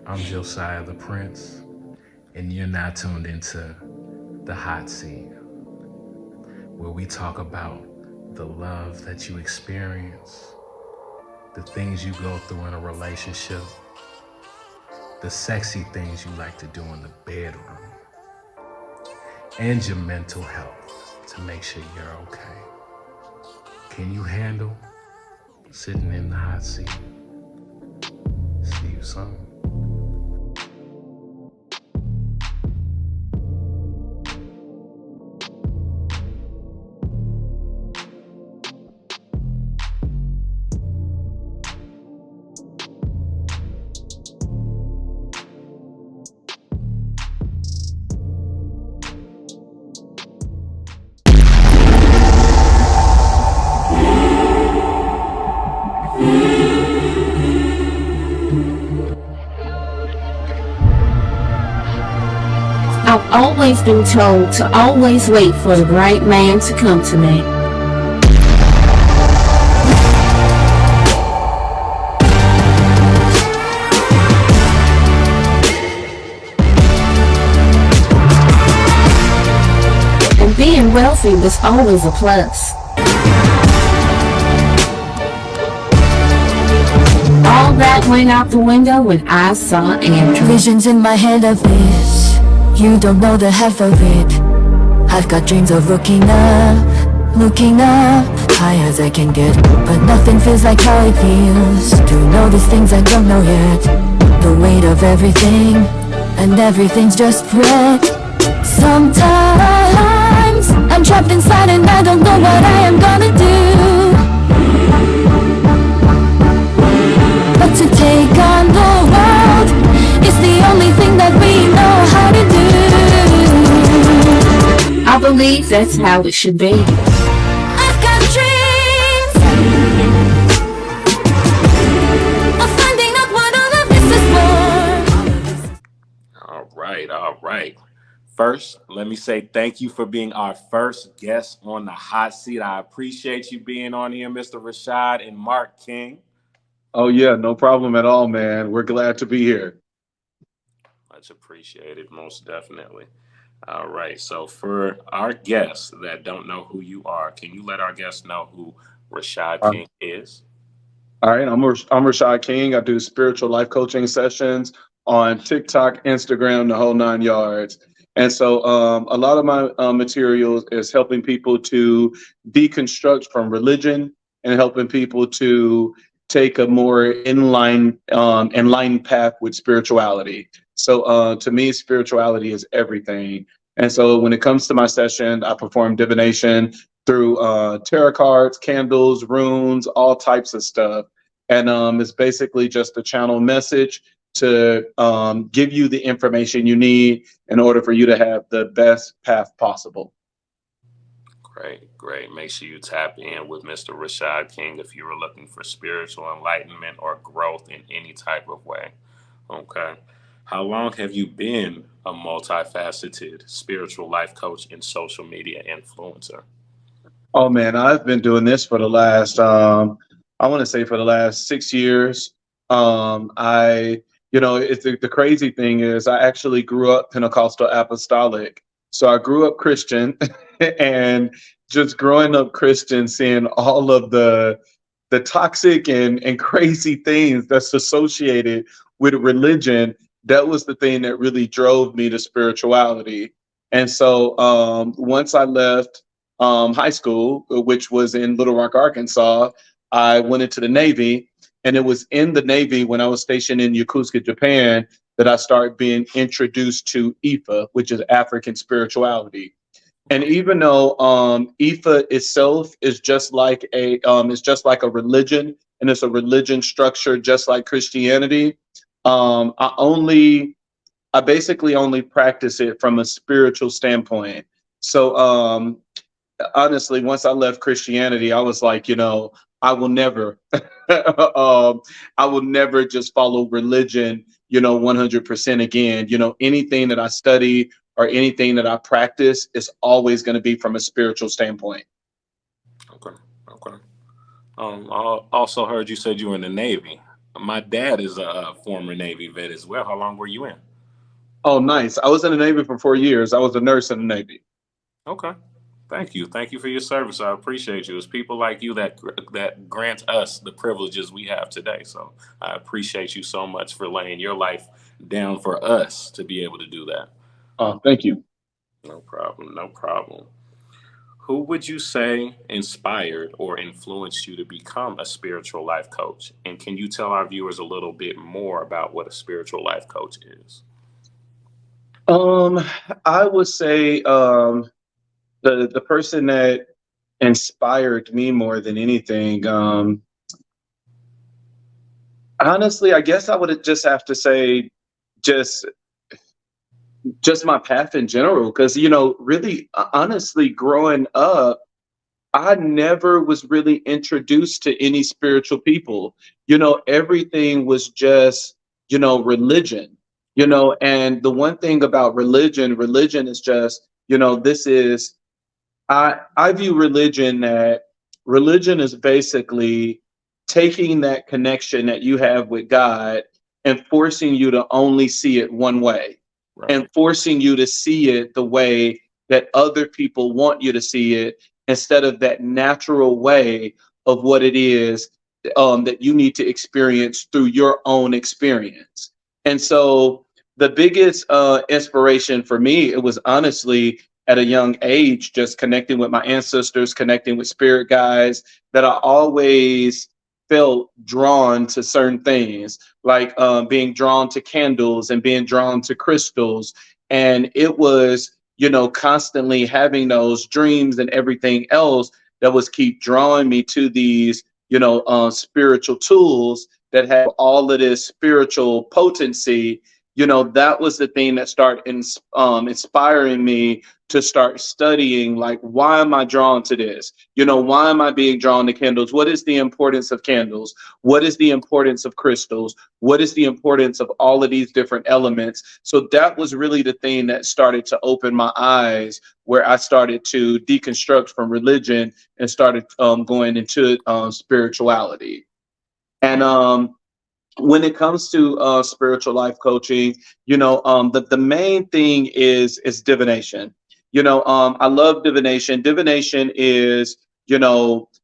I'm Josiah the Prince, and you're now tuned into the Hot Seat, where we talk about the love that you experience, the things you go through in a relationship, the sexy things you like to do in the bedroom, and your mental health to make sure you're okay. Can you handle sitting in the hot seat? See you soon. I've always been told to always wait for the right man to come to me. And being wealthy was always a plus. All that went out the window when I saw Andrew. Visions in my head of this. You don't know the half of it. I've got dreams of looking up, high as I can get. But nothing feels like how it feels to know these things I don't know yet. The weight of everything, and everything's just breath. Sometimes I'm trapped inside and I don't know what I am gonna do. But to take on the world is the only thing that we know how to do. I believe that's how it should be. I've got dreams of finding out what all of this is for. All right. First, let me say thank you for being our first guest on the hot seat. I appreciate you being on here, Mr. Rashad and Mark King. Oh yeah, no problem at all, man. We're glad to be here. Much appreciated, most definitely. All right. So for our guests that don't know who you are, can you let our guests know who Rashad Uh, King is? All right, I'm Rashad King. I do spiritual life coaching sessions on TikTok, Instagram, the whole 9 yards. And so a lot of my materials is helping people to deconstruct from religion and helping people to take a more in line path with spirituality. So to me, spirituality is everything. And so when it comes to my session, I perform divination through tarot cards, candles, runes, all types of stuff. And it's basically just a channel message to give you the information you need in order for you to have the best path possible. Great. Make sure you tap in with Mr. Rashad King if you were looking for spiritual enlightenment or growth in any type of way. Okay. How long have you been a multifaceted spiritual life coach and social media influencer? Oh man, I've been doing this for the last, I want to say for the last 6 years. It's the crazy thing is I actually grew up Pentecostal apostolic. So I grew up Christian and just growing up Christian, seeing all of the toxic and crazy things that's associated with religion, that was the thing that really drove me to spirituality. And so once I left high school, which was in Little Rock, Arkansas, I went into the Navy. And it was in the Navy when I was stationed in Yokosuka, Japan, that I started being introduced to Ifa, which is African spirituality. And even though Ifa itself is just like a religion, and it's a religion structure just like Christianity, I basically only practice it from a spiritual standpoint. So honestly, once I left Christianity, I was like, I will never, I will never just follow religion, 100% again. Anything that I study or anything that I practice is always going to be from a spiritual standpoint. Okay. I also heard you said you were in the Navy. My dad is a former Navy vet as well. How long were you in? Oh, nice. I was in the Navy for 4 years. I was a nurse in the Navy. Okay. Thank you. Thank you for your service. I appreciate you. It's people like you that grant us the privileges we have today. So I appreciate you so much for laying your life down for us to be able to do that. Thank you. No problem. No problem. Who would you say inspired or influenced you to become a spiritual life coach? And can you tell our viewers a little bit more about what a spiritual life coach is? Um, I would say the person that inspired me more than anything, honestly, I guess I would just have to say just just my path in general, because really, honestly, growing up, I never was really introduced to any spiritual people. Everything was just, religion. And the one thing about religion is just, this is, I view religion is basically taking that connection that you have with God and forcing you to only see it one way, Right. and forcing you to see it the way that other people want you to see it, instead of that natural way of what it is, that you need to experience through your own experience. And so the biggest inspiration for me, it was honestly at a young age, just connecting with my ancestors, connecting with spirit guides, that I always felt drawn to certain things, like being drawn to candles and being drawn to crystals. And it was, constantly having those dreams and everything else that was keep drawing me to these, spiritual tools that have all of this spiritual potency. That was the thing that started inspiring me to start studying, like, why am I drawn to this? Why am I being drawn to candles? What is the importance of candles? What is the importance of crystals? What is the importance of all of these different elements? So that was really the thing that started to open my eyes, where I started to deconstruct from religion and started going into spirituality. And when it comes to spiritual life coaching, the main thing is divination. I love divination. Divination is,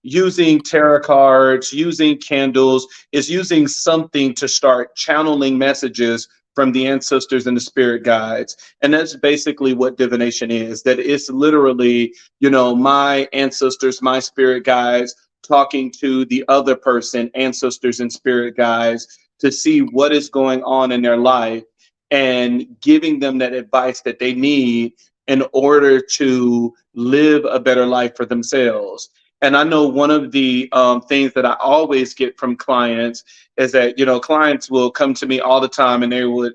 using tarot cards, using candles, is using something to start channeling messages from the ancestors and the spirit guides. And that's basically what divination is. That it's literally, my ancestors, my spirit guides talking to the other person, ancestors and spirit guides, to see what is going on in their life and giving them that advice that they need in order to live a better life for themselves. And I know one of the things that I always get from clients is that, clients will come to me all the time and they would,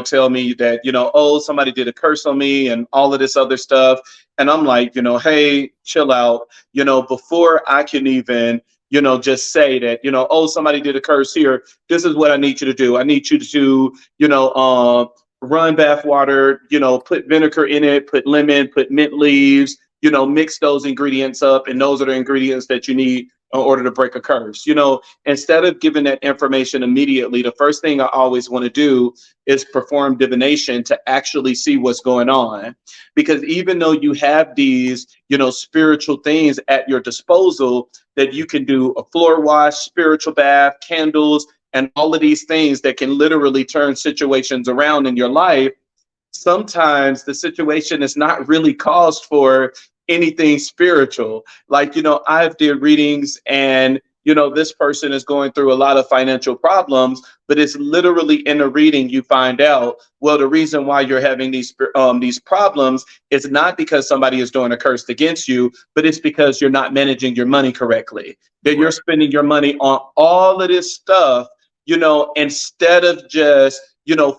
tell me that, oh, somebody did a curse on me and all of this other stuff. And I'm like, hey, chill out. Before I can even, just say that, oh, somebody did a curse here. This is what I need you to do. I need you to, run bath water, put vinegar in it, put lemon, put mint leaves, mix those ingredients up. And those are the ingredients that you need in order to break a curse. Instead of giving that information immediately, the first thing I always want to do is perform divination to actually see what's going on. Because even though you have these, spiritual things at your disposal, that you can do a floor wash, spiritual bath, candles, and all of these things that can literally turn situations around in your life, sometimes the situation is not really caused for anything spiritual. Like, I've did readings and, this person is going through a lot of financial problems, but it's literally in the reading you find out, well, the reason why you're having these problems is not because somebody is doing a curse against you, but it's because you're not managing your money correctly. That you're spending your money on all of this stuff, instead of just,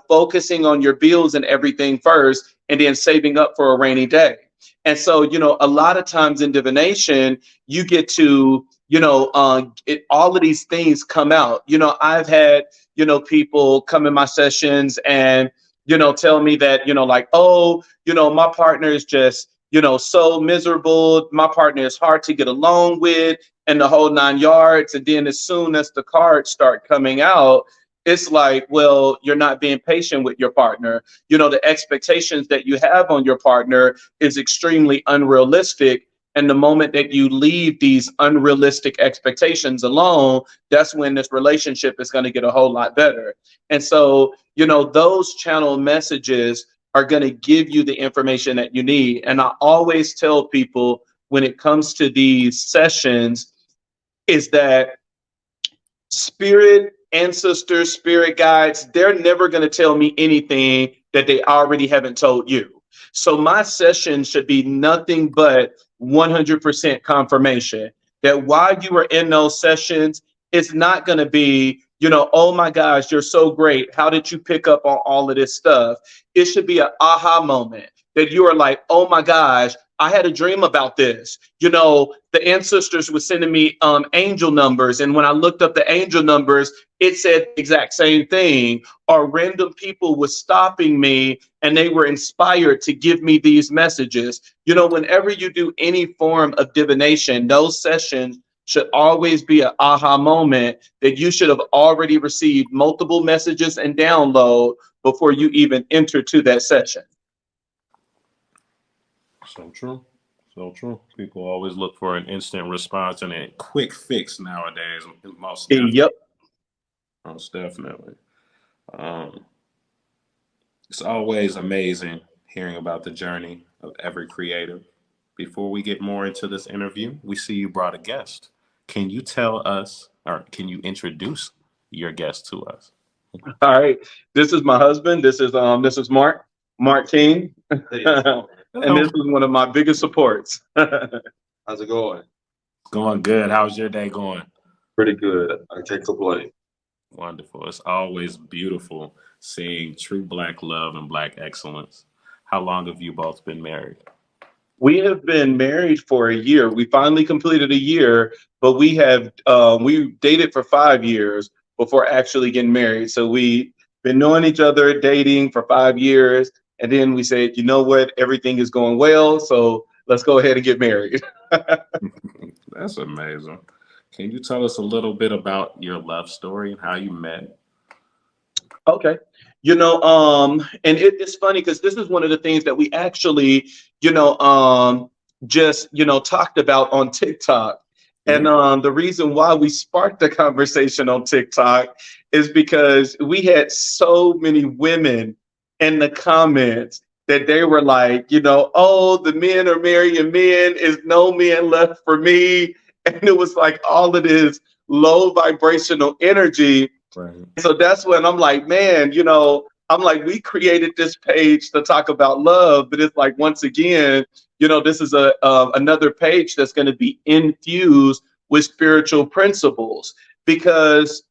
focusing on your bills and everything first, and then saving up for a rainy day. And so, a lot of times in divination, you get to, all of these things come out. I've had, people come in my sessions and, tell me that, like, oh, my partner is just, so miserable. My partner is hard to get along with, and the whole 9 yards. And then as soon as the cards start coming out, it's like, well, you're not being patient with your partner. The expectations that you have on your partner is extremely unrealistic. And the moment that you leave these unrealistic expectations alone, that's when this relationship is going to get a whole lot better. And so, those channel messages are going to give you the information that you need. And I always tell people when it comes to these sessions is that spirit ancestors, spirit guides, they're never going to tell me anything that they already haven't told you. So my session should be nothing but 100% confirmation that while you are in those sessions, it's not going to be, oh my gosh, you're so great. How did you pick up on all of this stuff? It should be an aha moment that you are like, oh my gosh, I had a dream about this. The ancestors were sending me angel numbers. And when I looked up the angel numbers, it said the exact same thing. Or random people were stopping me and they were inspired to give me these messages. Whenever you do any form of divination, those sessions should always be an aha moment that you should have already received multiple messages and download before you even enter to that session. So true. So true. People always look for an instant response and a quick fix nowadays. Most definitely. Yep. Most definitely. It's always amazing hearing about the journey of every creative. Before we get more into this interview, we see you brought a guest. Can you tell us, or can you introduce your guest to us? All right. This is my husband. This is Mark King. And this is one of my biggest supports. How's it going? Going good. How's your day going? Pretty good. I can't complain. Wonderful. It's always beautiful seeing true Black love and Black excellence. How long have you both been married? We have been married for a year. We finally completed a year, but we dated for 5 years before actually getting married. So we've been knowing each other, dating for 5 years. And then we said, you know what, everything is going well, so let's go ahead and get married. That's amazing. Can you tell us a little bit about your love story and how you met? Okay. And it's funny because this is one of the things that we actually, just, talked about on TikTok. And the reason why we sparked the conversation on TikTok is because we had so many women in the comments that they were like, oh, the men are marrying men, is no men left for me. And it was like all of this low vibrational energy. Right. So that's when I'm like, man, I'm like, we created this page to talk about love, but it's like, once again, this is another page that's going to be infused with spiritual principles, because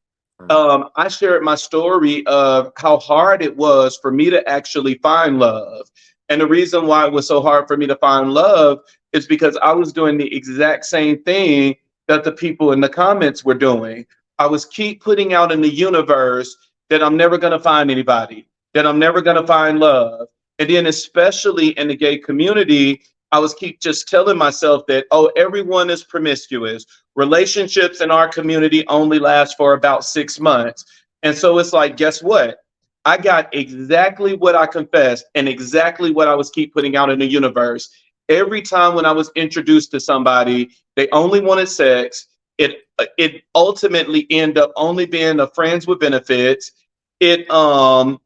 I shared my story of how hard it was for me to actually find love. And the reason why it was so hard for me to find love is because I was doing the exact same thing that the people in the comments were doing. I was keep putting out in the universe that I'm never going to find anybody, that I'm never going to find love. And then especially in the gay community, I was keep just telling myself that, oh, everyone is promiscuous. Relationships in our community only last for about 6 months. And so it's like, guess what? I got exactly what I confessed and exactly what I was keep putting out in the universe. Every time when I was introduced to somebody, they only wanted sex. It ultimately ended up only being a friends with benefits. It got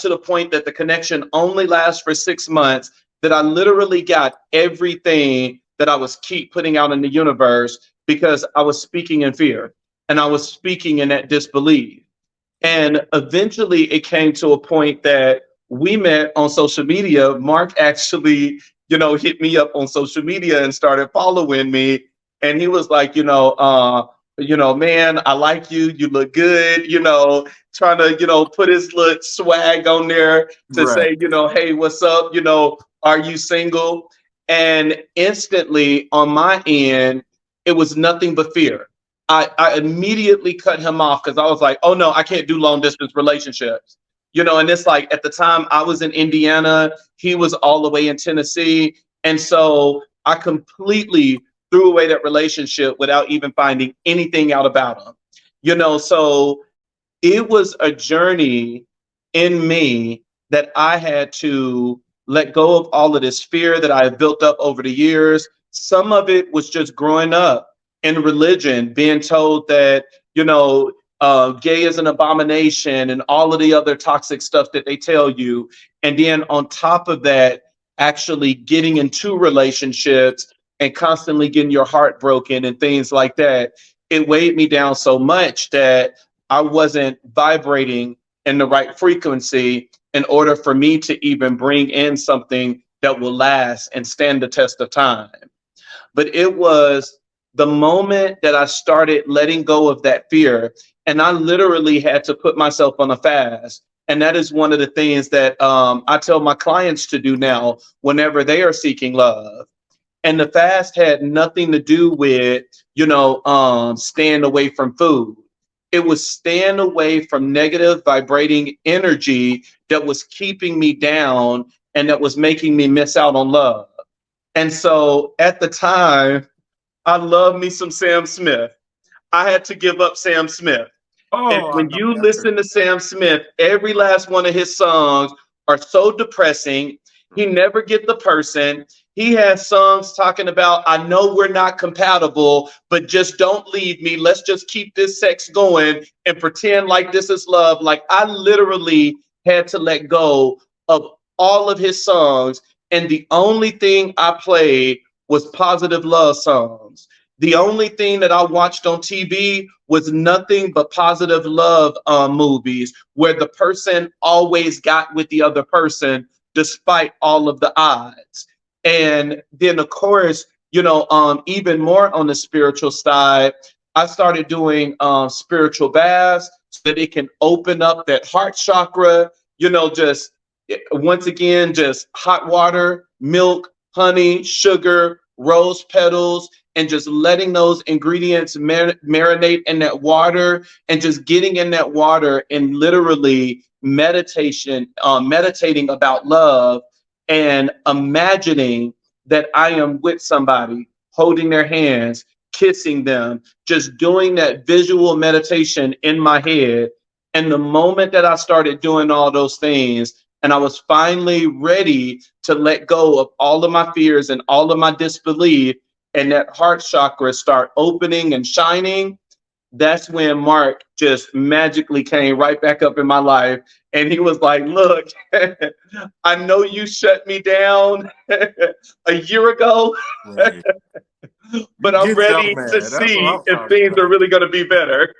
to the point that the connection only lasts for 6 months, that I literally got everything that I was keep putting out in the universe because I was speaking in fear and I was speaking in that disbelief. And eventually it came to a point that we met on social media. Mark actually, hit me up on social media and started following me. And he was like, man, I like you. You look good, trying to, put his little swag on there to say, hey, what's up? Are you single? And instantly on my end, it was nothing but fear. I immediately cut him off because I was like, oh no, I can't do long distance relationships. And it's like at the time I was in Indiana, he was all the way in Tennessee. And so I completely threw away that relationship without even finding anything out about him. So it was a journey in me that I had to let go of all of this fear that I had built up over the years. Some of it was just growing up in religion, being told that, gay is an abomination and all of the other toxic stuff that they tell you. And then on top of that, actually getting into relationships and constantly getting your heart broken and things like that. It weighed me down so much that I wasn't vibrating in the right frequency in order for me to even bring in something that will last and stand the test of time. But it was the moment that I started letting go of that fear, and I literally had to put myself on a fast. And that is one of the things that I tell my clients to do now whenever they are seeking love. And the fast had nothing to do with, staying away from food. It was staying away from negative vibrating energy that was keeping me down and that was making me miss out on love. And so at the time, I love me some Sam Smith. I had to give up Sam Smith. And Oh, I when know you that. listen to Sam Smith, every last one of his songs are so depressing. He never get the person. He has songs talking about, I know we're not compatible, but just don't leave me. Let's just keep this sex going and pretend like this is love. Like I literally had to let go of all of his songs. And the only thing I played was positive love songs. The only thing that I watched on TV was nothing but positive love movies where the person always got with the other person despite all of the odds. And then, of course, even more on the spiritual side, I started doing spiritual baths so that it can open up that heart chakra, just once again, just hot water, milk, honey, sugar, rose petals, and just letting those ingredients marinate in that water and just getting in that water and literally meditating about love and imagining that I am with somebody, holding their hands, kissing them, just doing that visual meditation in my head. And the moment that I started doing all those things, and I was finally ready to let go of all of my fears and all of my disbelief, and that heart chakra start opening and shining, that's when Mark just magically came right back up in my life. And he was like, look, I know you shut me down a year ago, Right. but I'm Get your ready man. to That's what see I'm if talking things are about. really going to be better.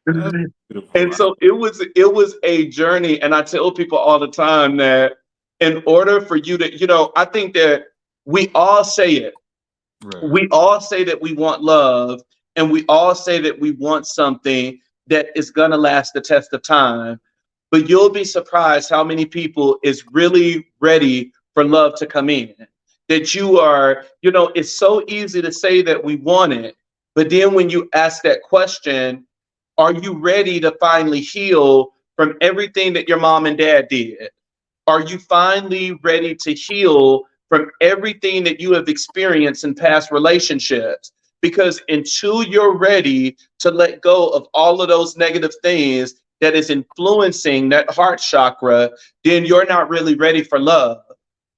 That's beautiful. And so it was a journey. And I tell people all the time that in order for you to, I think that we all say it. Right. We all say that we want love, and we all say that we want something that is going to last the test of time. But you'll be surprised how many people is really ready for love to come in. That you are, it's so easy to say that we want it. But then when you ask that question, are you ready to finally heal from everything that your mom and dad did? Are you finally ready to heal from everything that you have experienced in past relationships? Because until you're ready to let go of all of those negative things that is influencing that heart chakra, then you're not really ready for love.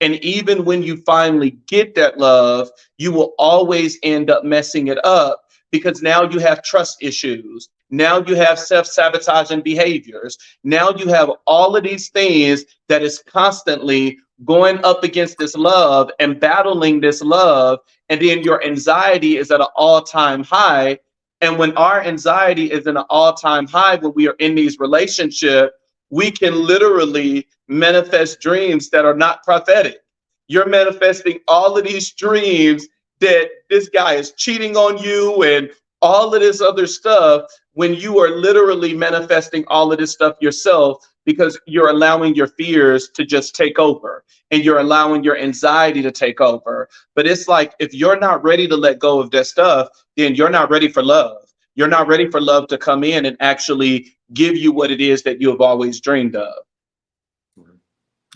And even when you finally get that love, you will always end up messing it up because now you have trust issues. Now you have self-sabotaging behaviors. Now you have all of these things that is constantly going up against this love and battling this love. And then your anxiety is at an all-time high. And when our anxiety is in an all-time high, when we are in these relationships, we can literally manifest dreams that are not prophetic. You're manifesting all of these dreams that this guy is cheating on you and all of this other stuff when you are literally manifesting all of this stuff yourself because you're allowing your fears to just take over and you're allowing your anxiety to take over. But it's like, if you're not ready to let go of that stuff, then you're not ready for love. You're not ready for love to come in and actually give you what it is that you have always dreamed of.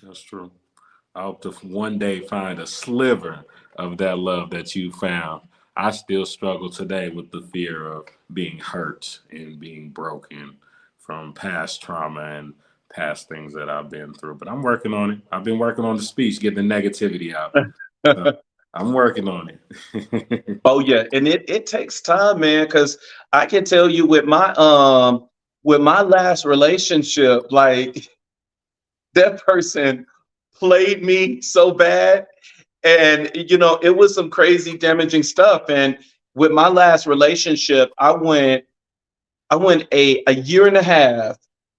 That's true. I hope to one day find a sliver of that love that you found. I still struggle today with the fear of being hurt and being broken from past trauma and past things that I've been through. But I'm working on it. I've been working on the speech, getting the negativity out. So I'm working on it. Oh yeah, and it takes time, man, because I can tell you with my last relationship, like that person played me so bad. And it was some crazy damaging stuff. And with my last relationship, I went a year and a half,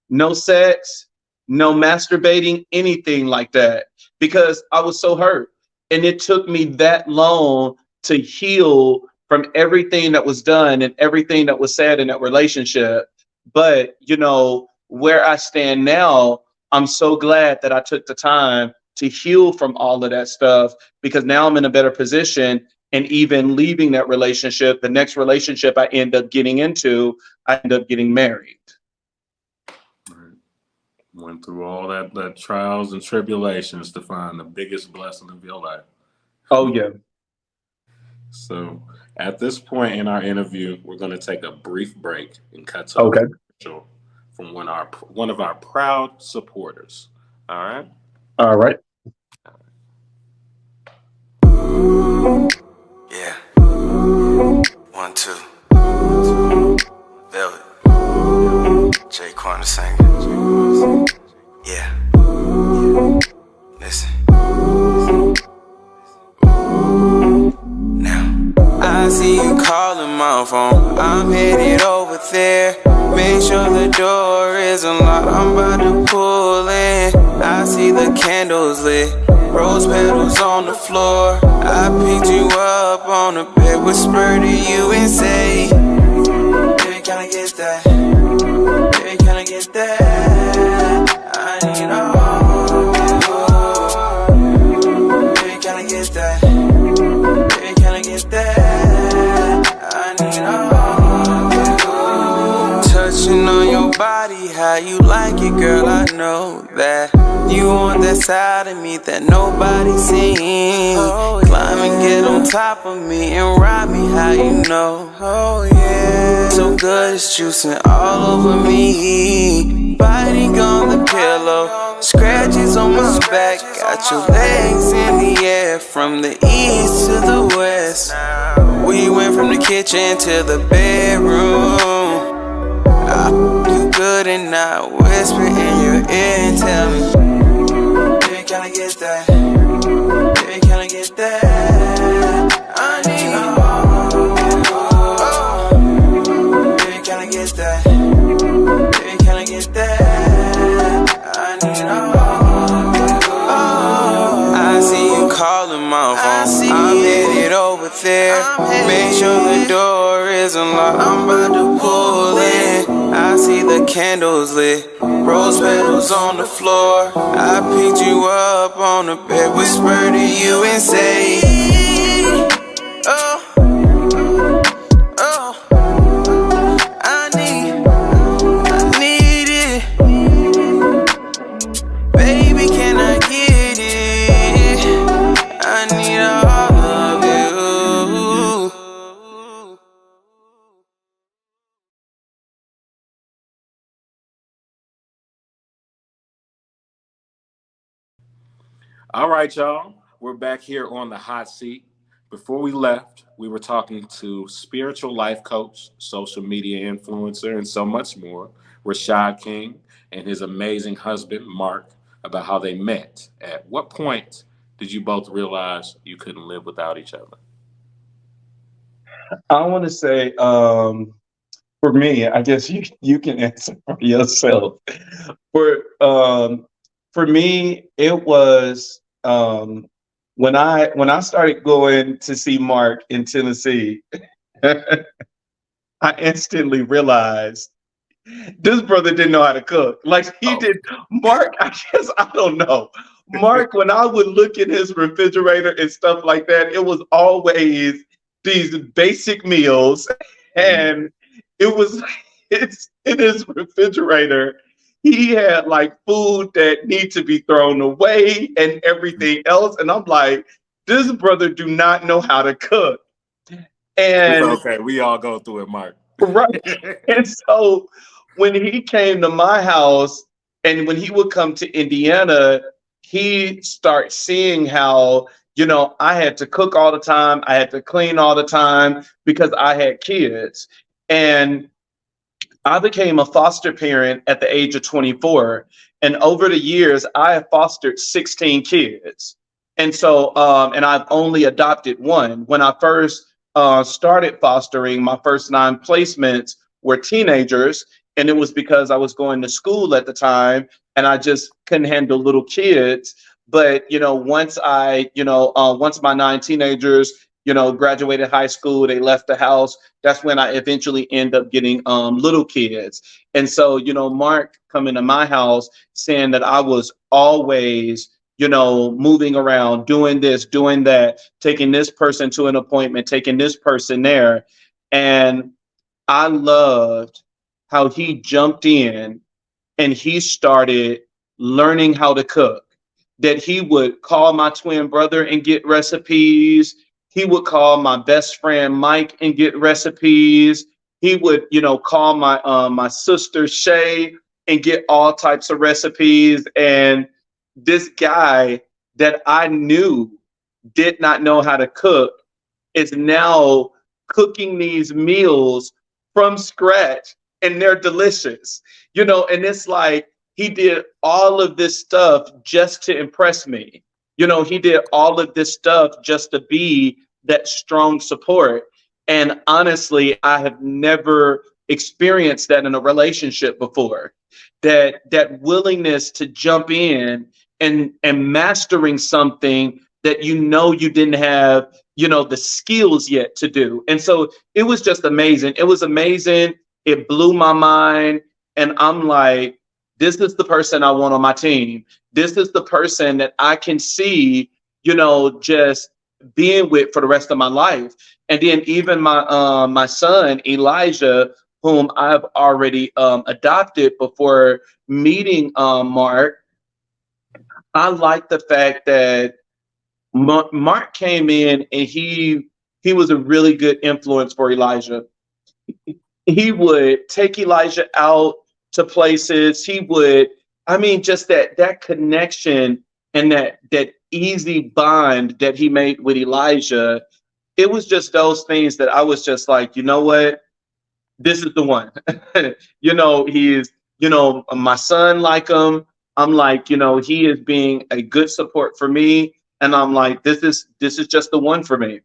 no sex, no masturbating, anything like that, because I was so hurt. And it took me that long to heal from everything that was done and everything that was said in that relationship. But, where I stand now, I'm so glad that I took the time to heal from all of that stuff, because now I'm in a better position. And even leaving that relationship, the next relationship I end up getting into, I end up getting married. Right. Went through all that trials and tribulations to find the biggest blessing of your life. Oh yeah. So at this point in our interview, we're going to take a brief break and cut to Okay. a commercial from one of our proud supporters. All right. All right. Yeah. 1, 2. Velvet. JaQuan Da Singer. Yeah. Listen. Now. I see you calling my phone. I'm headed over there. Make sure the door is unlocked. I'm about to pull in. I see the candles lit. Rose petals on the floor. I picked you up on the bed, whisper to you and say, baby, can I get that? Baby, can I get that? I need all of you. Baby, can I get that? Baby, can I get that? I need all of you. Touching on your body, how you like it, girl, I know that. You want that side of me that nobody seen. Climb and get on top of me and ride me, how you know. Oh yeah, so good it's juicing all over me. Biting on the pillow, scratches on my back. Got your legs in the air from the east to the west. We went from the kitchen to the bedroom. You good and I whisper in your ear and tell me, baby, can I get that? Baby, can I get that? I need all. Baby, can I get that? Baby, can I get that? I need all. I see you calling my phone. I'm headed over there. Make sure the door is unlocked. I'm about to pull in. I see the candles lit. Rose petals on the floor. I picked you up on the bed, whisper to you and say, oh, oh, I need it. Baby, can I get it? I need all of you. All right, y'all. We're back here on the hot seat. Before we left, we were talking to spiritual life coach, social media influencer, and so much more, Rashad King and his amazing husband, Mark, about how they met. At what point did you both realize you couldn't live without each other? I want to say, for me, I guess you can answer for yourself. For me, it was when I started going to see Mark in Tennessee. I instantly realized this brother didn't know how to cook. Like he did. Mark, I guess, I don't know. Mark, when I would look in his refrigerator and stuff like that, it was always these basic meals, and it was his refrigerator, he had like food that need to be thrown away and everything else. And I'm like, this brother do not know how to cook. It's And okay. We all go through it, Mark. right. And so when he came to my house and when he would come to Indiana, he starts seeing how, I had to cook all the time. I had to clean all the time because I had kids. And I became a foster parent at the age of 24. And over the years, I have fostered 16 kids. And so, and I've only adopted one. When I first started fostering, my first 9 placements were teenagers. And it was because I was going to school at the time and I just couldn't handle little kids. But, once my 9 teenagers, graduated high school, they left the house. That's when I eventually end up getting little kids. And so, Mark coming to my house saying that I was always, moving around, doing this, doing that, taking this person to an appointment, taking this person there. And I loved how he jumped in and he started learning how to cook. That he would call my twin brother and get recipes. He would call my best friend Mike and get recipes. He would, call my sister Shay and get all types of recipes. And this guy that I knew did not know how to cook is now cooking these meals from scratch, and they're delicious. And it's like he did all of this stuff just to impress me. He did all of this stuff just to be that strong support. And honestly, I have never experienced that in a relationship before. That willingness to jump in and mastering something that you didn't have, the skills yet to do. And so it was just amazing. It was amazing. It blew my mind. And I'm like, this is the person I want on my team. This is the person that I can see, just being with for the rest of my life. And then even my son, Elijah, whom I've already adopted before meeting Mark, I like the fact that Mark came in and he was a really good influence for Elijah. He would take Elijah out to places. He would, just that connection and that easy bond that he made with Elijah. It was just those things that I was just like, you know what? This is the one. He is, my son like him. I'm like, he is being a good support for me. And I'm like, this is just the one for me.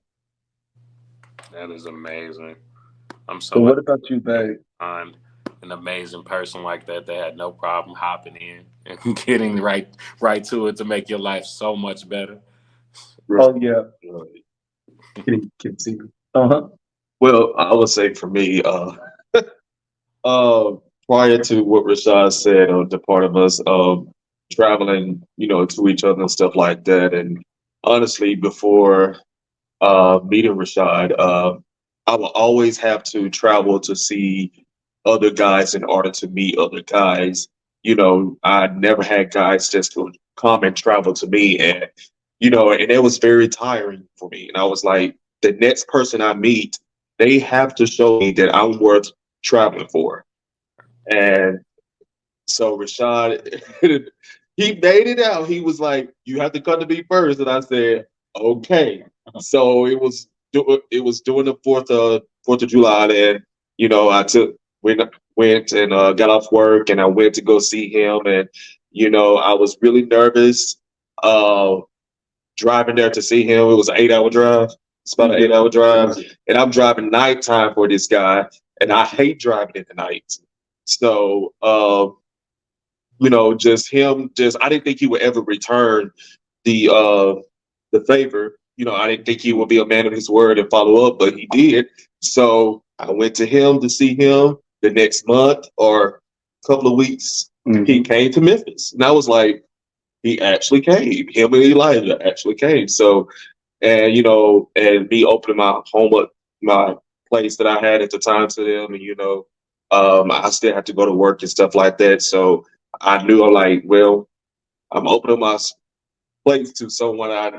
That is amazing. I'm So what about you, babe? Find an amazing person like that had no problem hopping in and getting right to it to make your life so much better. Oh yeah. Can see. Well, I would say for me, prior to what Rashad said, the part of us traveling, to each other and stuff like that, and honestly, before meeting Rashad, I will always have to travel to see other guys in order to meet other guys. I never had guys just to come and travel to me, and and it was very tiring for me. And I was like, the next person I meet, they have to show me that I'm worth traveling for. And so Rashad, he made it out. He was like, "You have to come to me first," and I said, "Okay." So it was during the Fourth of July, and I went and got off work, and I went to go see him, and I was really nervous driving there to see him. It was an 8-hour drive. It's about an 8-hour drive, and I'm driving nighttime for this guy, and I hate driving in the night. So just him, I didn't think he would ever return the favor. I didn't think he would be a man of his word and follow up, but he did. So I went to him to see him the next month or a couple of weeks. Mm-hmm. He came to Memphis, and I was like, he actually came. Him and Elijah actually came. So, and and me opening my home up, my place that I had at the time to them, and I still had to go to work and stuff like that. So I knew I'm like, well, I'm opening my place to someone I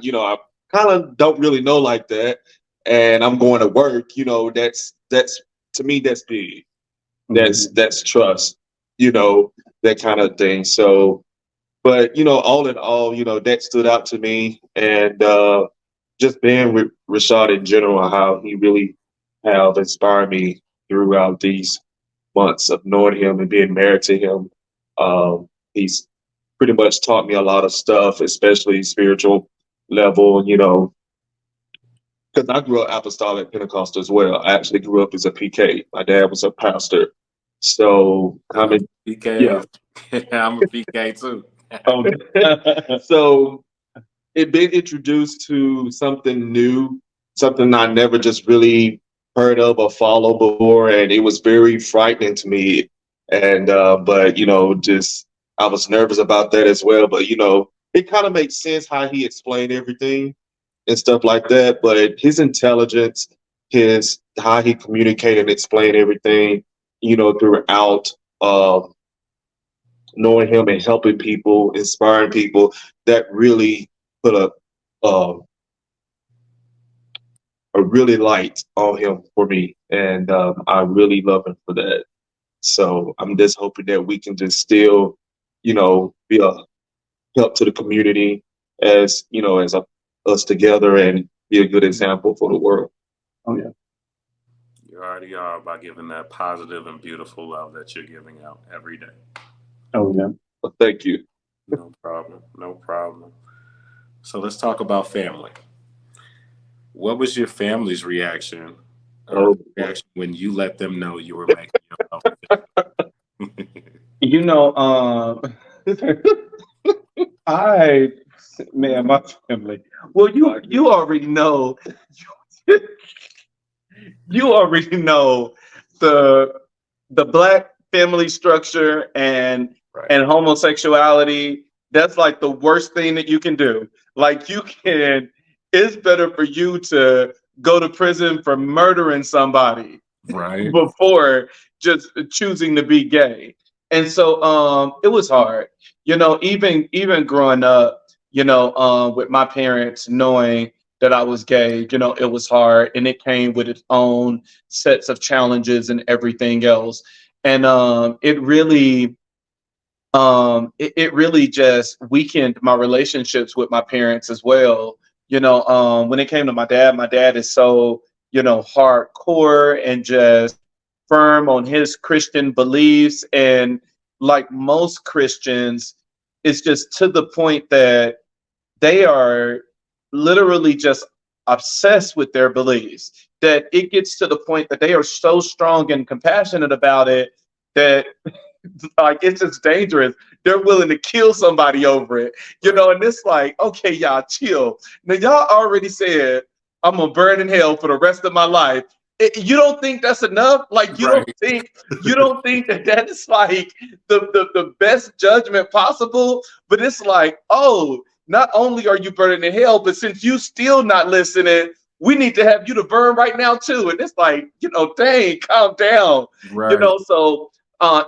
kind of don't really know like that, and I'm going to work. That's to me, that's big. That's trust. That kind of thing. So, but all in all, that stood out to me, and just being with Rashad in general, how he really have inspired me throughout these months of knowing him and being married to him. He's pretty much taught me a lot of stuff, especially spiritual level, because I grew up apostolic Pentecostal as well. I actually grew up as a PK. My dad was a pastor. So coming, PK, I'm a PK too. so it been introduced to something new, something I never just really heard of or followed before, and it was very frightening to me. And but just I was nervous about that as well. But it kind of makes sense how he explained everything and stuff like that. But his intelligence, his how he communicated and explained everything, throughout knowing him and helping people, inspiring people, that really put a really light on him for me, and I really love him for that. So I'm just hoping that we can just still, be a help to the community as us together and be a good example for the world. Oh yeah. You already are by giving that positive and beautiful love that you're giving out every day. Oh yeah. Well, thank you. No problem. No problem. So let's talk about family. What was your family's reaction? When you let them know you were making yourself? My family. Well, you already know. You already know the black family structure and homosexuality. That's like the worst thing that you can do. Like it's better for you to go to prison for murdering somebody Right. before just choosing to be gay. And so it was hard. Even growing up, with my parents knowing that I was gay, it was hard, and it came with its own sets of challenges and everything else. And it really just weakened my relationships with my parents as well. When it came to my dad is so, hardcore and just firm on his Christian beliefs. And like most Christians, it's just to the point that they are literally just obsessed with their beliefs, that it gets to the point that they are so strong and compassionate about it that like it's just dangerous. They're willing to kill somebody over it, and it's like, okay, y'all chill. Now y'all already said I'm gonna burn in hell for the rest of my life. You don't think that's enough? Like you don't think that is like the best judgment possible? But it's like, oh, not only are you burning in hell, but since you still not listening, we need to have you to burn right now too. And it's like, dang, calm down. Right. So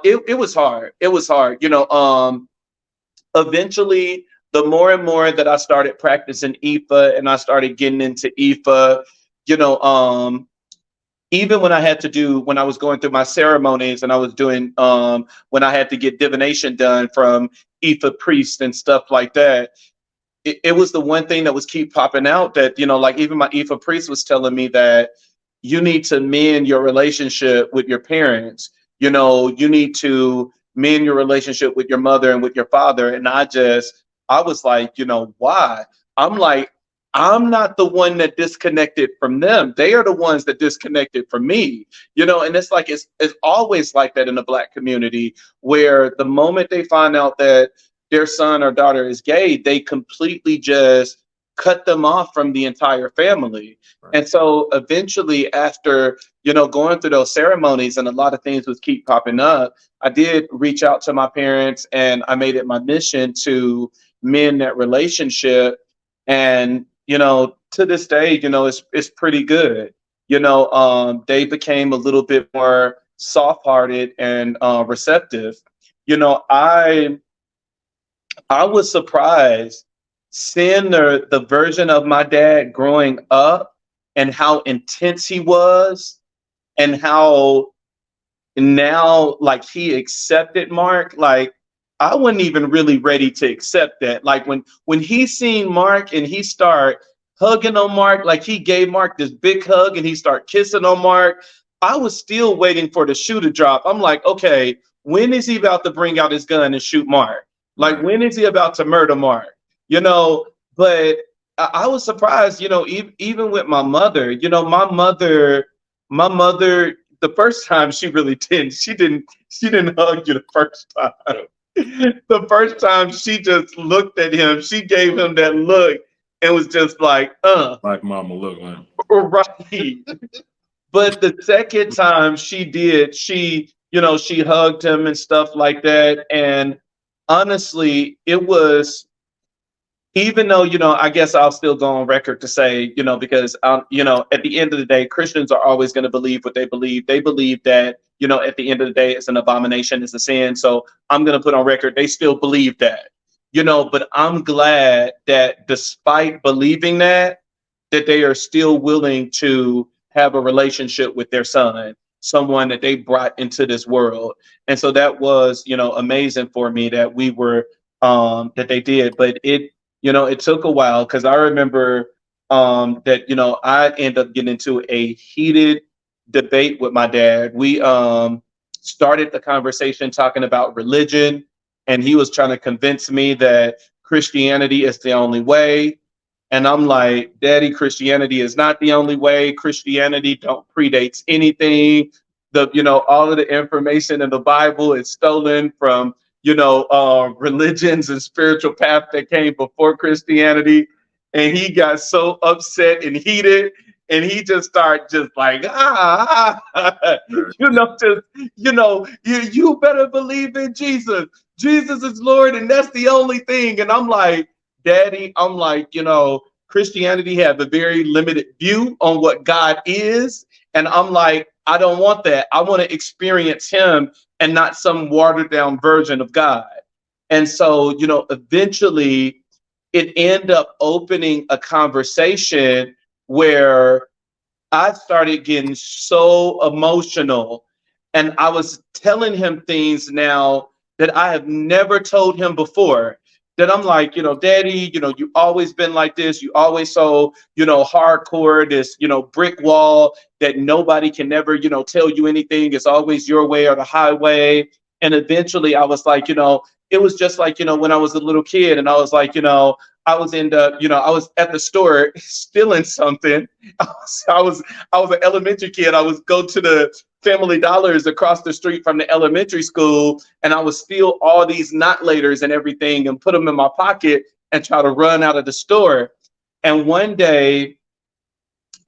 it was hard. It was hard. Eventually, the more and more that I started practicing IFA and I started getting into IFA, even when I was going through my ceremonies and I was doing, when I had to get divination done from IFA priests and stuff like that, it was the one thing that was keep popping out that, like even my IFA priest was telling me that you need to mend your relationship with your parents. You need to mend your relationship with your mother and with your father. And I was like, why? I'm like, I'm not the one that disconnected from them. They are the ones that disconnected from me, and it's like, it's always like that in the Black community, where the moment they find out that their son or daughter is gay, they completely just cut them off from the entire family. Right. And so eventually, after, going through those ceremonies and a lot of things would keep popping up, I did reach out to my parents and I made it my mission to mend that relationship. And, to this day, it's pretty good. They became a little bit more soft-hearted and receptive. You know, I was surprised seeing the version of my dad growing up and how intense he was and how now like he accepted Mark. Like I wasn't even really ready to accept that. Like when he seen Mark and he start hugging on Mark, like he gave Mark this big hug and he start kissing on Mark, I was still waiting for the shoe to drop. I'm like, okay, when is he about to bring out his gun and shoot Mark? Like when is he about to murder Mark? You know, but I was surprised, you know, even with my mother, you know, my mother, the first time she didn't hug you the first time. The first time she just looked at him, she gave him that look and was just like, Like mama look, man. right. But the second time she did, you know, she hugged him and stuff like that. And honestly, it was, even though, you know, I guess I'll still go on record to say, you know, because, you know, at the end of the day, Christians are always going to believe what they believe. They believe that, you know, at the end of the day, it's an abomination, it's a sin. So I'm going to put on record, they still believe that, you know, but I'm glad that despite believing that they are still willing to have a relationship with their son, someone that they brought into this world. And so that was, you know, amazing for me that we were, that they did. But it, you know, it took a while because I remember that, you know, I ended up getting into a heated debate with my dad. We started the conversation talking about religion, and he was trying to convince me that Christianity is the only way. And I'm like, Daddy, Christianity is not the only way. Christianity don't predates anything. You know, all of the information in the Bible is stolen from, you know, religions and spiritual path that came before Christianity. And he got so upset and heated, and he just started just like, you know, just, you know, you better believe in Jesus. Jesus is Lord, and that's the only thing. And I'm like, Daddy, I'm like, you know, Christianity have a very limited view on what God is. And I'm like, I don't want that. I want to experience him and not some watered down version of God. And so, you know, eventually it ended up opening a conversation where I started getting so emotional, and I was telling him things now that I have never told him before. That I'm like, you know, Daddy, you know, you always been like this. You always so, you know, hardcore, this, you know, brick wall that nobody can never, you know, tell you anything. It's always your way or the highway. And eventually I was like, you know, it was just like, you know, when I was a little kid and I was like, you know, I was I was at the store stealing something. I was an elementary kid. I was go to the Family Dollars across the street from the elementary school, and I would steal all these knot laters and everything and put them in my pocket and try to run out of the store. And one day,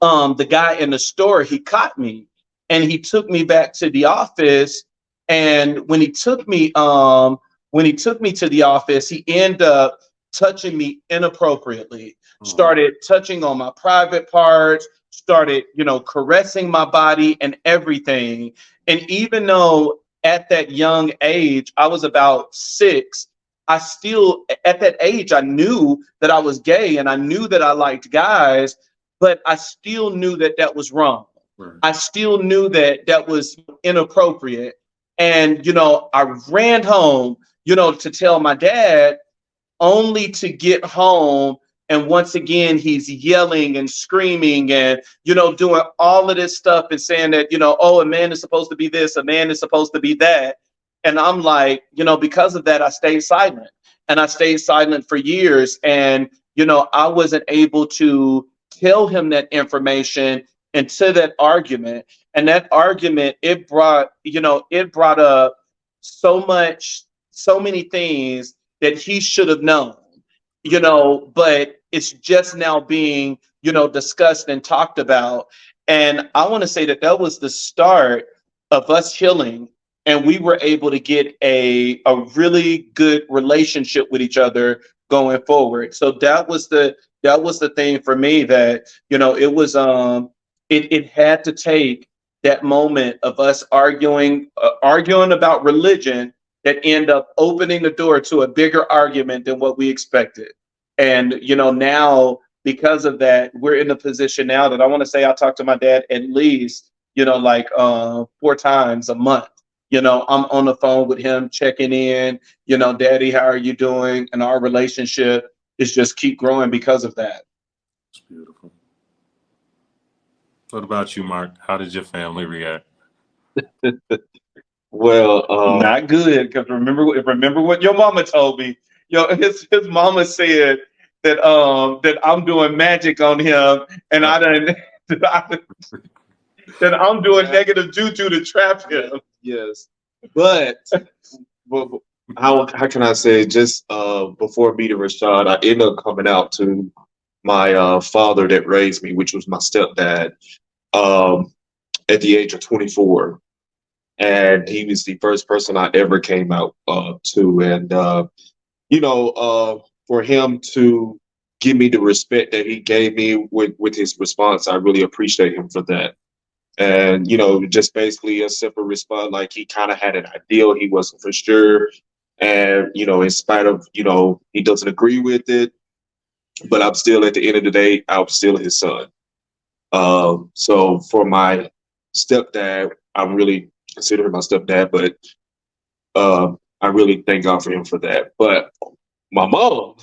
the guy in the store, he caught me and he took me back to the office. And when he took me to the office, he ended up touching me inappropriately, started touching on my private parts, started, you know, caressing my body and everything. And even though at that young age, I was about 6, I still, at that age, I knew that I was gay and I knew that I liked guys, but I still knew that that was wrong. Right. I still knew that that was inappropriate. And, you know, I ran home, you know, to tell my dad, only to get home. And once again, he's yelling and screaming and, you know, doing all of this stuff and saying that, you know, oh, a man is supposed to be this, a man is supposed to be that. And I'm like, you know, because of that, I stayed silent, and I stayed silent for years. And, you know, I wasn't able to tell him that information into that argument. And that argument, it brought up so many things that he should have known, you know, but it's just now being, you know, discussed and talked about. And I want to say that that was the start of us healing. And we were able to get a really good relationship with each other going forward. So that was the thing for me that, you know, it was, it had to take that moment of us arguing about religion that end up opening the door to a bigger argument than what we expected. And, now because of that, we're in the position now that I want to say I talk to my dad at least, like 4 times a month. I'm on the phone with him checking in, Daddy, how are you doing? And our relationship is just keep growing because of that. It's beautiful. What about you, Mark? How did your family react? Well, Not good, because remember what your mama told me. His mama said that I'm doing magic on him, and I done that I'm doing negative juju to trap him. yes, but how can I say? Just before meeting Rashad, I ended up coming out to my father that raised me, which was my stepdad, at the age of 24. And he was the first person I ever came out to. And, for him to give me the respect that he gave me with his response, I really appreciate him for that. And, just basically a simple response, like he kind of had an ideal, he wasn't for sure. And, in spite of, he doesn't agree with it, but I'm still, at the end of the day, I'm still his son. So for my stepdad, I'm really consider him my stepdad, but I really thank God for him for that. But my mom,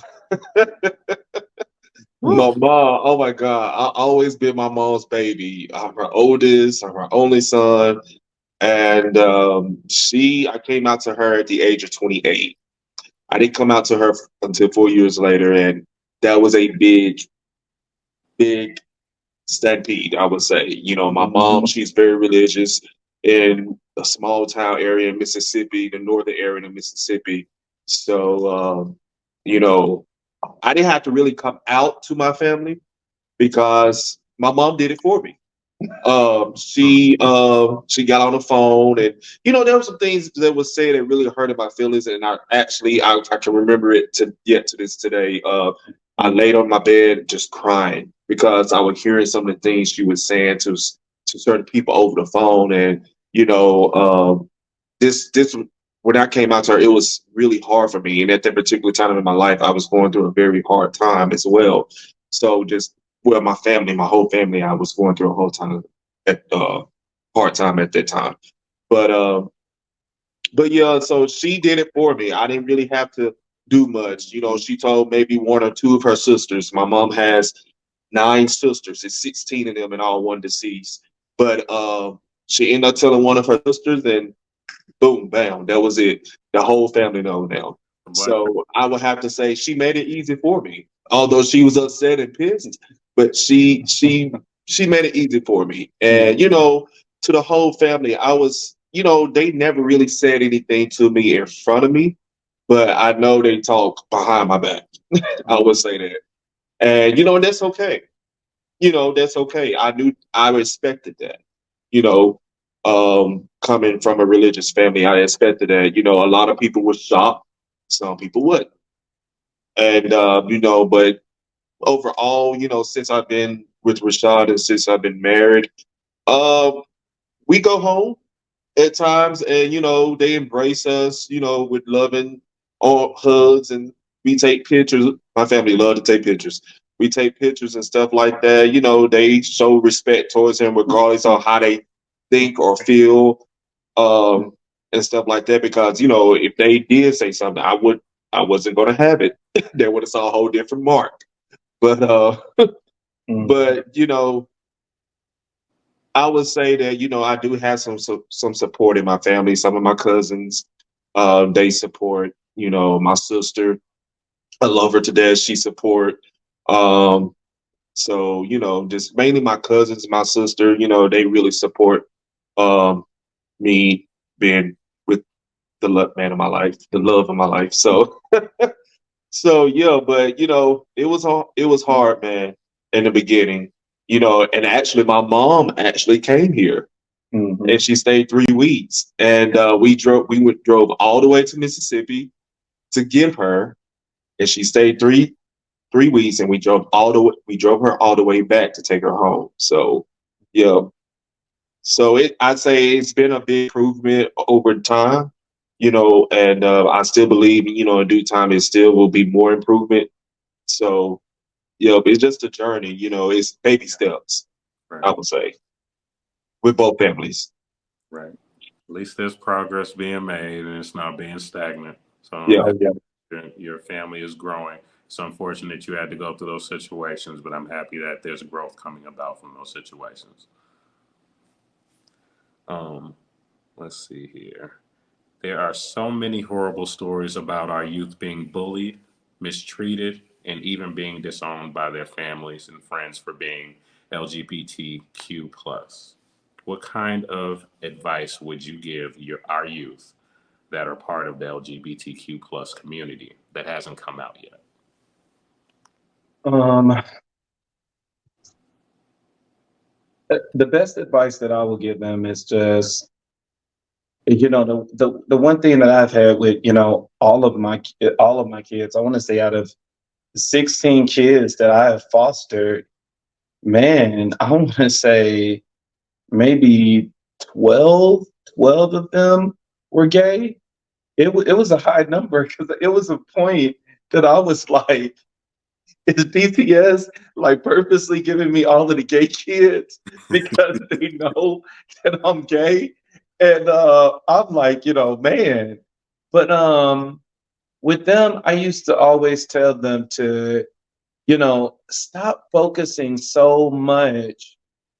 oh my God, I always been my mom's baby. I'm her oldest, I'm her only son. And I came out to her at the age of 28. I didn't come out to her until 4 years later. And that was a big stampede, I would say. My mom, she's very religious in a small town area in Mississippi, the northern area of Mississippi. So, I didn't have to really come out to my family because my mom did it for me. She got on the phone, and there were some things that was said that really hurted my feelings, and I can remember it to this today. I laid on my bed just crying because I was hearing some of the things she was saying to certain people over the phone, and this when I came out to her, it was really hard for me, and at that particular time in my life, I was going through a very hard time as well. So my family, my whole family, I was going through a whole time hard time at that time. But yeah, so she did it for me. I didn't really have to do much. She told maybe one or two of her sisters. My mom has 9 sisters. It's 16 of them and all one deceased. But she ended up telling one of her sisters, and boom, bam, that was it. The whole family knows now. So I would have to say she made it easy for me. Although she was upset and pissed, but she made it easy for me. And to the whole family, I was, they never really said anything to me in front of me, but I know they talk behind my back. I would say that. And that's okay. That's okay. I respected that. Coming from a religious family, I expected that. A lot of people were shocked, some people wouldn't. And but overall, since I've been with Rashad and since I've been married, we go home at times, and they embrace us, with loving hugs, and we take pictures. My family love to take pictures. We take pictures and stuff like that. They show respect towards him regardless of how they think or feel, and stuff like that. Because if they did say something, I wasn't going to have it. They would have saw a whole different Mark. But but I would say that I do have some support in my family. Some of my cousins, they support. My sister, I love her to death. She support. So just mainly my cousins, my sister. They really support me being with the man of my life, the love of my life. So so yeah, but it was hard, man, in the beginning. And actually my mom actually came here, and she stayed 3 weeks, and we drove all the way to Mississippi to get her, and she stayed 3 weeks, and we drove her all the way back to take her home. So yeah, So I'd say it's been a big improvement over time, and I still believe, in due time, it still will be more improvement. So, it's just a journey, it's baby steps, Right. I would say, with both families. Right. At least there's progress being made and it's not being stagnant. So I'm Yeah, happy yeah. your family is growing. It's unfortunate you had to go through those situations, but I'm happy that there's growth coming about from those situations. Um, let's see here. There are so many horrible stories about our youth being bullied, mistreated, and even being disowned by their families and friends for being LGBTQ plus. What kind of advice would you give our youth that are part of the LGBTQ plus community that hasn't come out yet? Um, the best advice that I will give them is just, the one thing that I've had with, all of my kids, I want to say out of 16 kids that I have fostered, man, I want to say maybe 12 of them were gay. It was a high number because it was a point that I was like, is BTS like purposely giving me all of the gay kids because they know that I'm gay? And I'm like, man. But with them, I used to always tell them to, stop focusing so much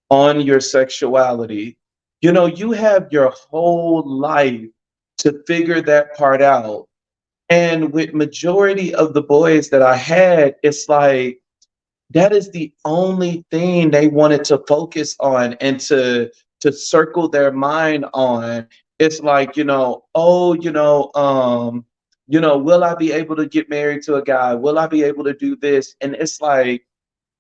on your sexuality. You have your whole life to figure that part out. And with majority of the boys that I had, it's like that is the only thing they wanted to focus on and to circle their mind on. It's like, will I be able to get married to a guy? Will I be able to do this? And it's like,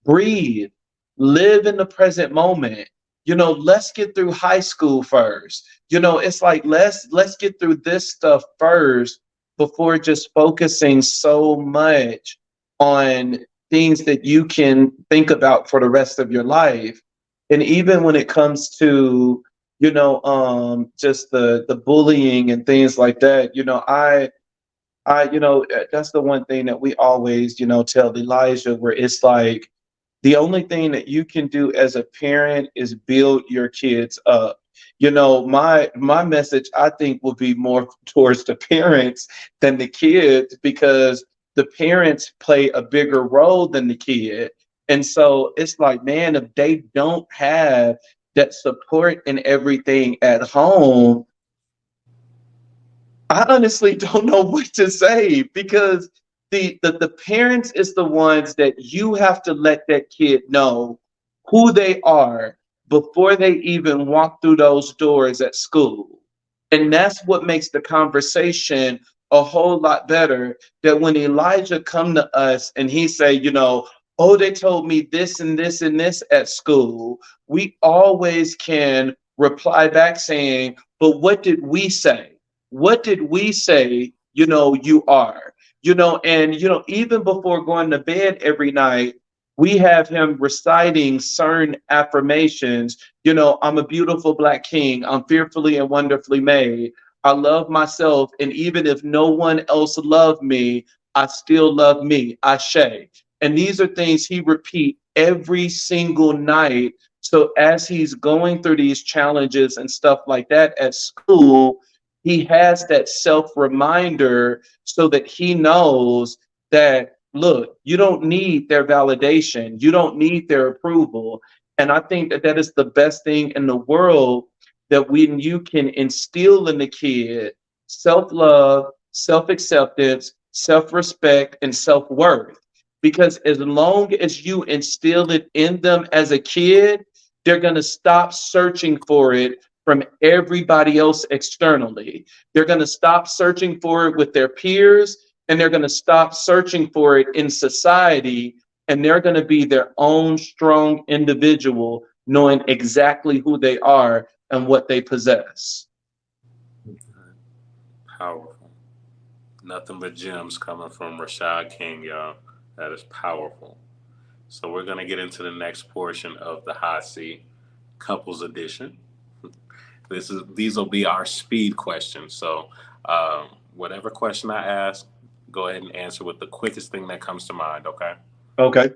breathe, live in the present moment. Let's get through high school first. It's like let's get through this stuff first before just focusing so much on things that you can think about for the rest of your life. And even when it comes to, just the bullying and things like that, that's the one thing that we always, tell Elijah, where it's like the only thing that you can do as a parent is build your kids up. My message I think will be more towards the parents than the kids because the parents play a bigger role than the kid. And so it's like, man, if they don't have that support and everything at home, I honestly don't know what to say because the parents is the ones that you have to let that kid know who they are before they even walk through those doors at school. And that's what makes the conversation a whole lot better. That when Elijah come to us and he say, oh, they told me this and this and this at school, we always can reply back saying, but what did we say? What did we say, you are? And even before going to bed every night, we have him reciting certain affirmations. I'm a beautiful black king. I'm fearfully and wonderfully made. I love myself. And even if no one else loved me, I still love me. Ashe. And these are things he repeat every single night. So as he's going through these challenges and stuff like that at school, he has that self reminder so that he knows that, look, you don't need their validation, you don't need their approval. And I think that that is the best thing in the world, that when you can instill in the kid self love, self acceptance, self respect, and self worth. Because as long as you instill it in them as a kid, they're going to stop searching for it from everybody else externally. They're going to stop searching for it with their peers, and they're going to stop searching for it in society, and they're going to be their own strong individual, knowing exactly who they are and what they possess. Powerful. Nothing but gems coming from Rashad King, y'all. That is powerful. So we're going to get into the next portion of the hot seat, couples edition. These will be our speed questions. So whatever question I ask, go ahead and answer with the quickest thing that comes to mind. Okay. Okay.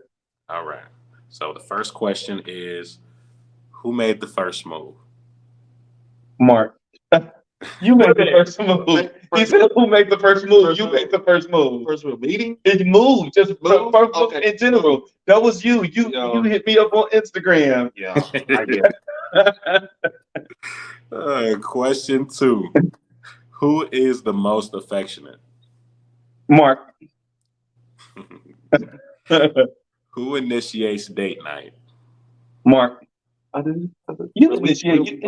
All right. So the first question is, who made the first move? Mark. You made the first move. He said, "Who made the first move?" You made the first move. First move meeting? It moved, just Move? first move Okay. in general. That was you. You hit me up on Instagram. Yeah, I get it. Question 2. Who is the most affectionate? Mark. Who initiates date night? Mark. I didn't. You initiate.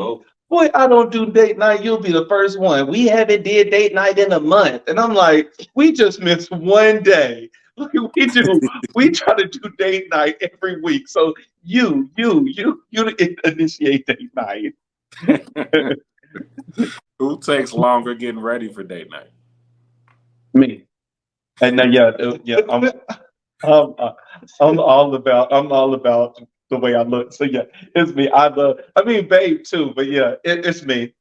Boy, I don't do date night. You'll be the first one. We haven't did date night in a month, and I'm like, we just missed one day. We try to do date night every week. So you initiate date night. Who takes longer getting ready for date night? Me. And then I'm all about the way I look. So yeah, it's me. I mean, babe too, but yeah, it's me.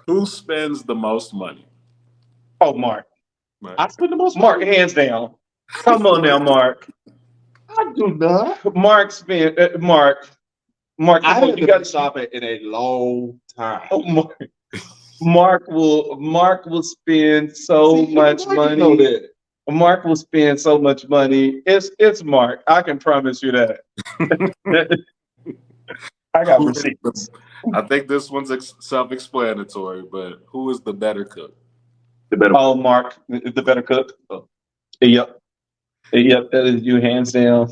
Who spends the most money? Oh, Mark. I spend the most Mark, hands down. Come on now, Mark. I do not. Mark spent Mark. I come on, haven't been shopping in a long time. Oh, Mark will spend so much money. You know that. Mark will spend so much money. It's Mark. I can promise you that. I got receipts. I think this one's self-explanatory, but who is the better cook? The better. Oh, Mark, the better cook. Oh. Yep, that is you, hands down.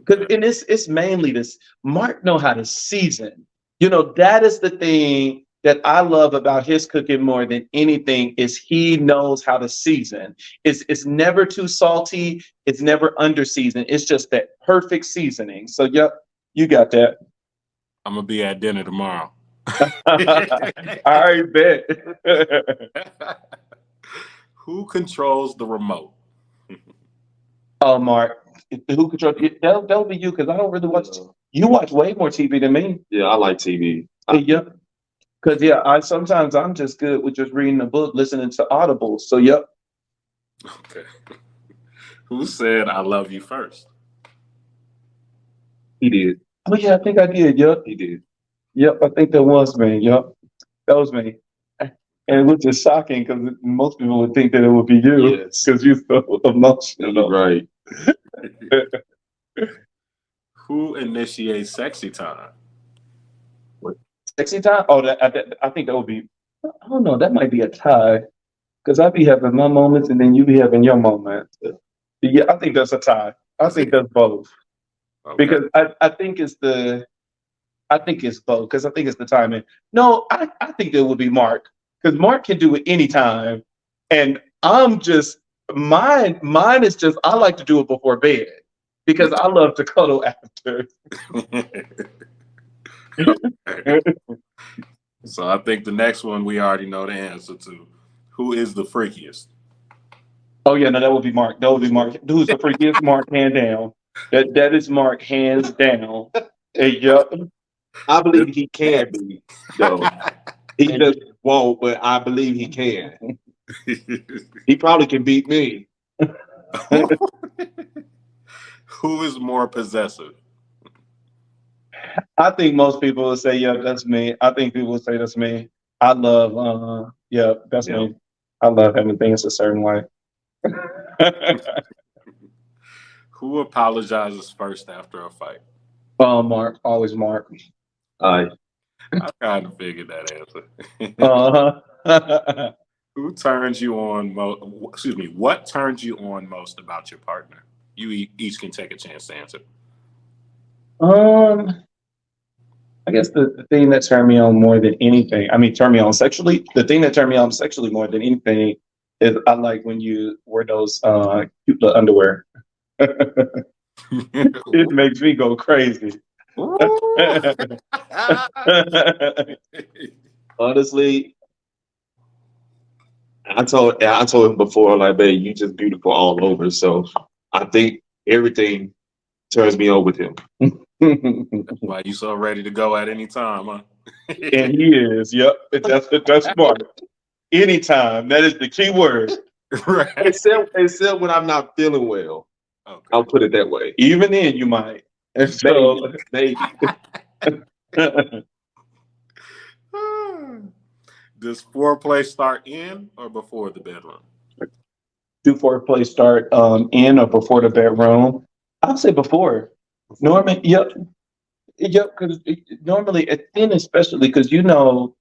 And it's mainly this. Mark know how to season. You know, that is the thing that I love about his cooking more than anything is he knows how to season. It's never too salty. It's never under seasoned. It's just that perfect seasoning. So yep, you got that. I'm gonna be at dinner tomorrow. I bet. Who controls the remote? Oh, Mark. Who controls it? That'll be you because I don't really watch. You watch way more TV than me. Yeah, I like TV. Yep. Because sometimes I'm just good with just reading a book, listening to Audible. So yep. Okay. Who said "I love you" first? He did. Oh yeah, I think I did. Yep. He did. Yep, I think that was me. Yep. That was me. And which is shocking because most people would think that it would be you Yes. because you're so emotional. Right. Who initiates sexy time? Sexy time? Oh, I think that would be, I don't know, that might be a tie because I'd be having my moments and then you be having your moments. Yeah, I think that's a tie. I think that's both. Okay. Because I think it's both because I think it's the timing. No, I think it would be Mark because Mark can do it anytime. And I'm just, mine is just, I like to do it before bed because I love to cuddle after. So I think the next one we already know the answer to. Who is the freakiest? Oh yeah, no, that would be Mark. That would be Mark. Who's the freakiest? Mark, hand down. That is Mark, hands down. Hey, yep. I believe he can be. So he just won't, but I believe he can. He probably can beat me. Who is more possessive? I think most people would say, yeah, that's me. I think people would say that's me. I love, that's me. I love having things a certain way. Who apologizes first after a fight? Mark, always Mark. I kind of figured that answer. Uh-huh. Who turns you on what turns you on most about your partner? You each can take a chance to answer. I guess the thing that turned me on more than anything, turn me on sexually. The thing that turned me on sexually more than anything is I like when you wear those cute little underwear. It makes me go crazy. Honestly, I told him before, like, babe, you just beautiful all over. So I think everything turns me on with him. Why you so ready to go at any time, huh? And he is. Yep. That's smart. Anytime. That is the key word. Right. Except when I'm not feeling well. Okay. I'll put it that way. Even then, you might. And so, Maybe. Does foreplay start in or before the bedroom? do foreplay start in or before the bedroom? I'll say before. Normally, yep. Yep, because normally at then especially because you know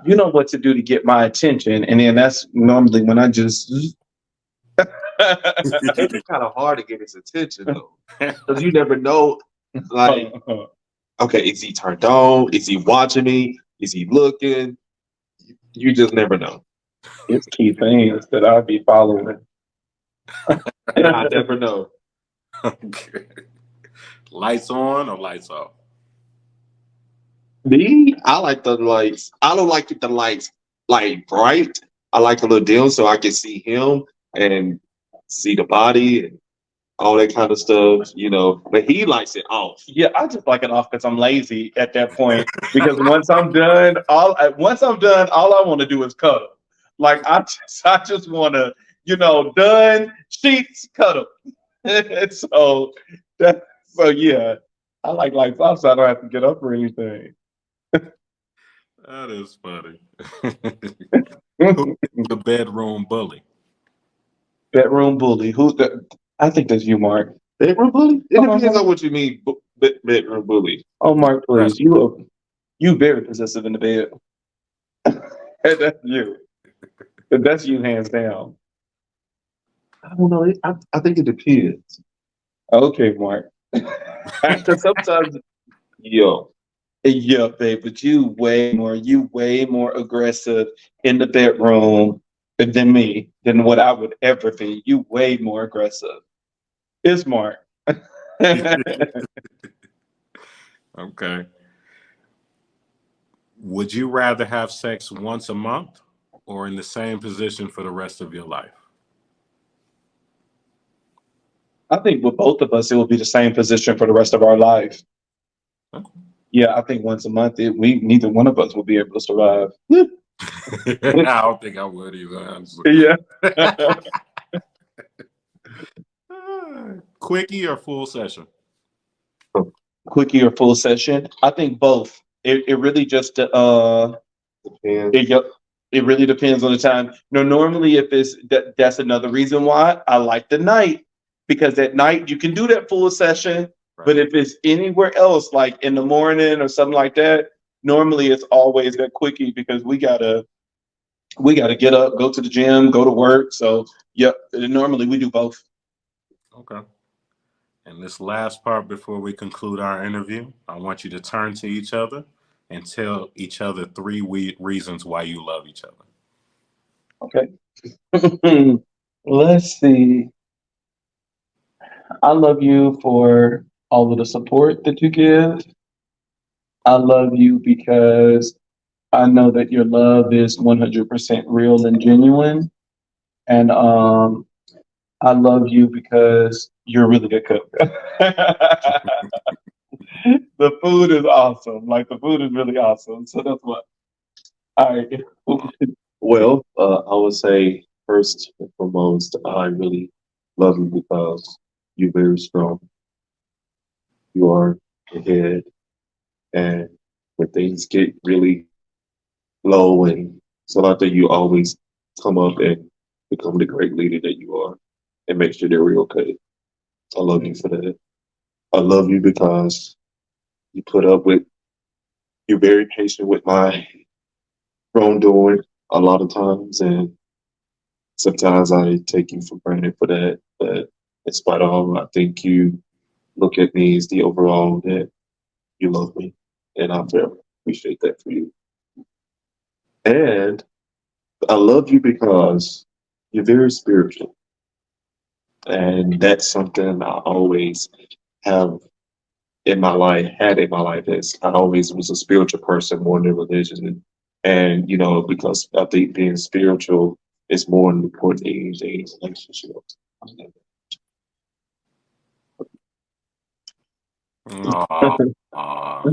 what to do to get my attention, and then that's normally when I just It's kind of hard to get his attention though, because you never know. Like, okay, is he turned on? Is he watching me? Is he looking? You just never know. it's key things that I'll be following. And I never know. Okay. Lights on or lights off? Me, I like the lights. I don't like the lights like bright. I like a little dim so I can see him and see the body and all that kind of stuff, you know. But he likes it off. Yeah, I just like it off because I'm lazy at that point. Because once I'm done, all I want to do is cuddle. Like I just want to, done sheets, cuddle. so so yeah, I like lights off so I don't have to get up or anything. That is funny. Who's the bedroom bully? Bedroom bully. Who's the? I think that's you, Mark. Bedroom bully? It depends on what you mean, bedroom bully. Oh, Mark, please. That's- You very possessive in the bed. That's you. That's you, hands down. I don't know. I think it depends. Okay, Mark. Because sometimes, yo, Yeah, babe, but you way more aggressive in the bedroom than me, than what I would ever be. You way more aggressive. It's Mark. Okay. Would you rather have sex once a month or in the same position for the rest of your life? I think with both of us, it will be the same position for the rest of our life. Okay. Yeah, I think once a month, neither one of us will be able to survive. I don't think I would either, honestly. Yeah. Quickie or full session? Quickie or full session? I think both. It really just depends. it really depends on the time. Normally if that's another reason why I like the night, because at night you can do that full session, Right. but if it's anywhere else, like in the morning or something like that, normally it's always that quickie because we gotta get up, go to the gym, go to work. So yep, normally we do both. Okay. And this last part before we conclude our interview, I want you to turn to each other and tell each other 3 reasons why you love each other. Okay. Let's see. I love you for all of the support that you give. I love you because I know that your love is 100% real and genuine. And I love you because you're a really good cook. The food is awesome. Like the food is really awesome. So that's what. All right. Well, I would say first and foremost, I really love you because you're very strong. You are ahead, and when things get really low and so out there, you always come up and become the great leader that you are, and make sure they're okay. I love you for that. I love you because you put up with. You're very patient with my wrongdoing a lot of times, and sometimes I take you for granted for that. But in spite of all, I think you look at me as the overall that you love me, and I forever appreciate that for you. And I love you because you're very spiritual, and that's something I always have in my life, had in my life. Is I always was a spiritual person more than religious, and because I think being spiritual is more important than anything in a relationship. Aw,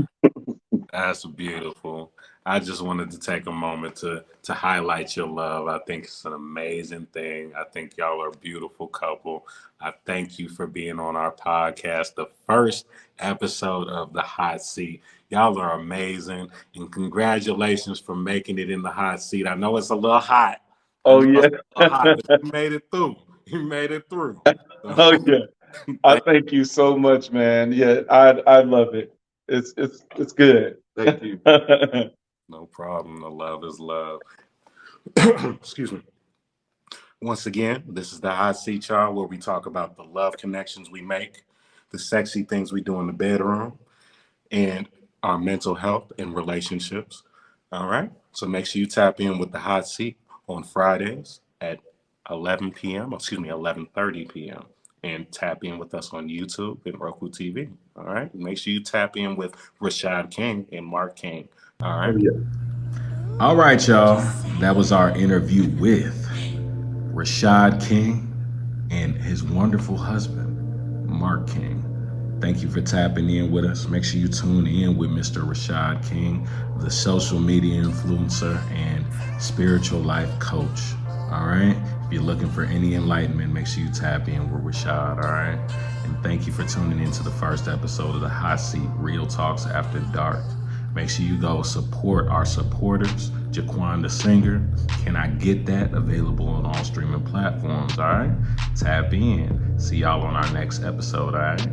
that's beautiful. I just wanted to take a moment to highlight your love. I think it's an amazing thing. I think y'all are a beautiful couple. I thank you for being on our podcast, the first episode of the Hot Seat. Y'all are amazing, and congratulations for making it in the hot seat. I know it's a little hot. I Oh know yeah. it's a little hot, but you made it through. You made it through. Oh So, yeah. I thank you so much, man. Yeah, I love it. It's good. Thank you. no problem. The love is love. Excuse me. Once again, this is the Hot Seat, y'all, where we talk about the love connections we make, the sexy things we do in the bedroom, and our mental health and relationships. All right. So make sure you tap in with the Hot Seat on Fridays at 11 p.m. Excuse me, 11:30 p.m. And tap in with us on YouTube and Roku TV. All right. Make sure you tap in with Rashad King and Mark King. All Oh right. yeah. All right, y'all. That was our interview with Rashad King and his wonderful husband, Mark King. Thank you for tapping in with us. Make sure you tune in with Mr. Rashad King, the social media influencer and spiritual life coach. All right. If you're looking for any enlightenment, make sure you tap in with Rashad. All right. And thank you for tuning in to the first episode of the Hot Seat Real Talks After Dark. Make sure you go support our supporters. JaQuan Da Singer, Can I Get That? Available on all streaming platforms. All right. Tap in. See y'all on our next episode. All right.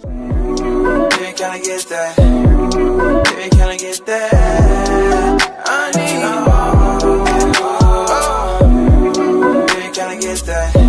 Baby, can I get that? Baby, can I get that? I need you. Baby, can I get that?